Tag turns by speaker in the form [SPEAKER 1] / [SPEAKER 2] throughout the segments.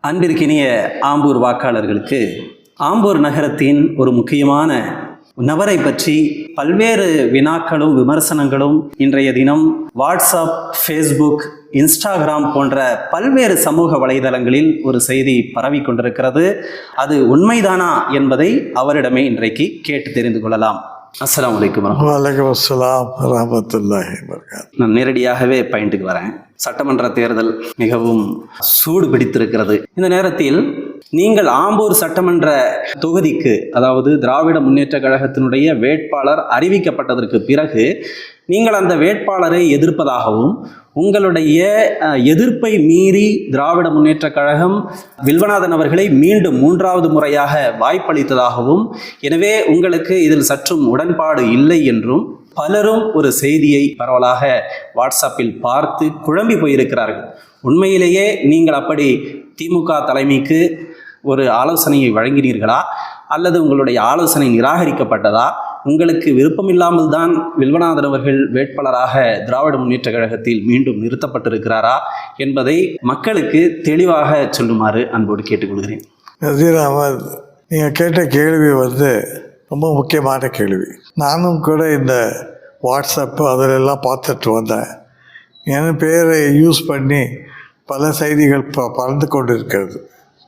[SPEAKER 1] அன்பிற்கினிய ஆம்பூர் வாக்காளர்களுக்கு ஆம்பூர் நகரத்தின் ஒரு முக்கியமான நபரை பற்றி பல்வேறு வினாக்களும் விமர்சனங்களும் இன்றைய தினம் வாட்ஸ்அப், ஃபேஸ்புக், இன்ஸ்டாகிராம் போன்ற பல்வேறு சமூக வலைதளங்களில் ஒரு செய்தி பரவி கொண்டிருக்கிறது. அது உண்மைதானா என்பதை அவரிடமே இன்றைக்கு கேட்டு தெரிந்து கொள்ளலாம். அஸ்ஸலாமு அலைக்கும்.
[SPEAKER 2] வலைக்கம் அஸ்ஸலாம் வரஹ்மத்துல்லாஹி வபரகாத்துஹு.
[SPEAKER 1] நான் நேரடியாகவே பாயிண்ட்டுக்கு வரேன். சட்டமன்ற தேர்தல் மிகவும் சூடு பிடித்திருக்கிறது. இந்த நேரத்தில் நீங்கள் ஆம்பூர் சட்டமன்ற தொகுதிக்கு, அதாவது திராவிட முன்னேற்ற கழகத்தினுடைய வேட்பாளர் அறிவிக்கப்பட்டதற்கு பிறகு நீங்கள் அந்த வேட்பாளரை எதிர்ப்பதாகவும், உங்களுடைய எதிர்ப்பை மீறி திராவிட முன்னேற்ற கழகம் வில்வநாதன் அவர்களை மீண்டும் 3வது முறையாக வாய்ப்பளித்ததாகவும், எனவே உங்களுக்கு இதில் சற்றும் உடன்பாடு இல்லை என்றும் பலரும் ஒரு செய்தியை பரவலாக வாட்ஸ்அப்பில் பார்த்து குழம்பி போயிருக்கிறார்கள். உண்மையிலேயே நீங்கள் அப்படி திமுக தலைமைக்கு ஒரு ஆலோசனையை வழங்கினீர்களா, அல்லது உங்களுடைய ஆலோசனை நிராகரிக்கப்பட்டதா, உங்களுக்கு விருப்பமில்லாமல் தான் வில்வநாதன் அவர்கள் வேட்பாளராக திராவிட முன்னேற்ற கழகத்தில் மீண்டும் நிறுத்தப்பட்டிருக்கிறாரா என்பதை மக்களுக்கு தெளிவாக சொல்லுமாறு அன்போடு கேட்டுக்கொள்கிறேன்.
[SPEAKER 2] நசீர் அஹமத், நீங்கள் கேட்ட கேள்வி ரொம்ப முக்கியமான கேள்வி. நானும் கூட இந்த வாட்ஸ்அப்பு அதிலெல்லாம் பார்த்துட்டு வந்தேன். என் பேரை யூஸ் பண்ணி பல செய்திகள் பறந்து கொண்டு இருக்கிறது.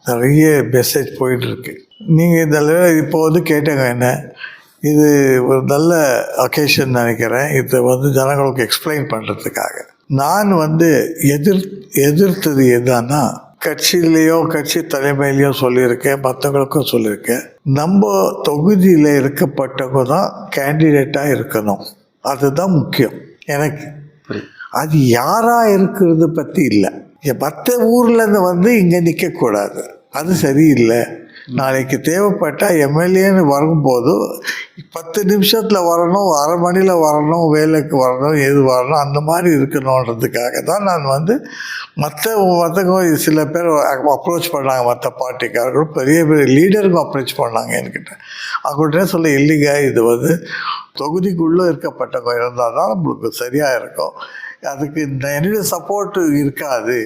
[SPEAKER 2] நிறைய மெசேஜ் போயிட்டுருக்கு. நீங்கள் இதில் இப்போ கேட்டங்க என்ன, இது ஒரு நல்ல அக்கேஷன் நினைக்கிறேன். இதை ஜனங்களுக்கு எக்ஸ்பிளைன் பண்ணுறதுக்காக நான் எதிர்த்தது எதான்னா, கட்சியிலையோ கட்சி தலைமையிலையோ சொல்லியிருக்கேன், மற்றவங்களுக்கும் சொல்லியிருக்கேன், நம்ம தொகுதியில் இருக்கப்பட்டவங்க தான் கேண்டிடேட்டாக இருக்கணும். அதுதான் முக்கியம் எனக்கு. அது யாராக இருக்கிறது பற்றி இல்லை. மற்ற ஊர்லேருந்து இங்கே நிற்கக்கூடாது, அது சரியில்லை. நாளைக்கு தேவைப்பட்டால் எம்எல்ஏன்னு வரும்போது 10 நிமிஷத்தில் வரணும், அரை மணியில் வரணும், வேலைக்கு வரணும், எது வரணும், அந்த மாதிரி இருக்கணுன்றதுக்காக தான் நான் மற்றவங்க சில பேர் அப்ரோச் பண்ணாங்க. மற்ற பார்ட்டிக்காரர்களும் பெரிய பெரிய லீடருக்கும் அப்ரோச் பண்ணாங்க என்கிட்ட. அவங்கள்ட்ட சொல்ல, இல்லைங்க, இது தொகுதிக்குள்ளே இருக்கப்பட்டவங்க இருந்தால் தான் நம்மளுக்கு சரியாக இருக்கும், அதுக்கு என்னுடைய சப்போர்ட்டு இருக்காது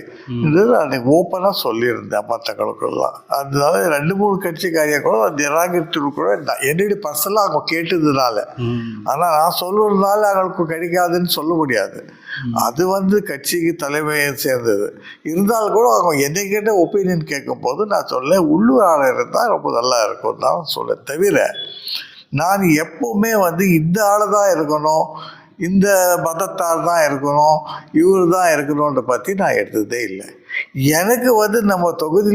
[SPEAKER 2] என்று நான் ஓப்பனாக சொல்லியிருந்தேன் மற்றவங்களுக்குலாம். அதனால 2-3 கட்சிக்காரியாக கூட நிராகரித்து கூட என்னுடைய பர்சனலாக அவங்க கேட்டதுனால. ஆனால் நான் சொல்லுறதுனால அவங்களுக்கு கிடைக்காதுன்னு சொல்ல முடியாது. அது கட்சிக்கு தலைமையை சேர்ந்தது. இருந்தாலும் கூட அவங்க என்னை கேட்ட ஒப்பீனியன் கேட்கும் போது நான் சொல்ல, உள்ளூர் ஆளர் இருந்தால் ரொம்ப நல்லா இருக்கும் தான் சொல்ல. தவிர நான் எப்போவுமே இந்த ஆள் தான் இருக்கணும், இந்த மதத்தால் தான் இருக்கணும், இவர் தான் இருக்கணுன்ற பற்றி நான் எடுத்ததே இல்லை. எனக்கு நம்ம தொகுதியில்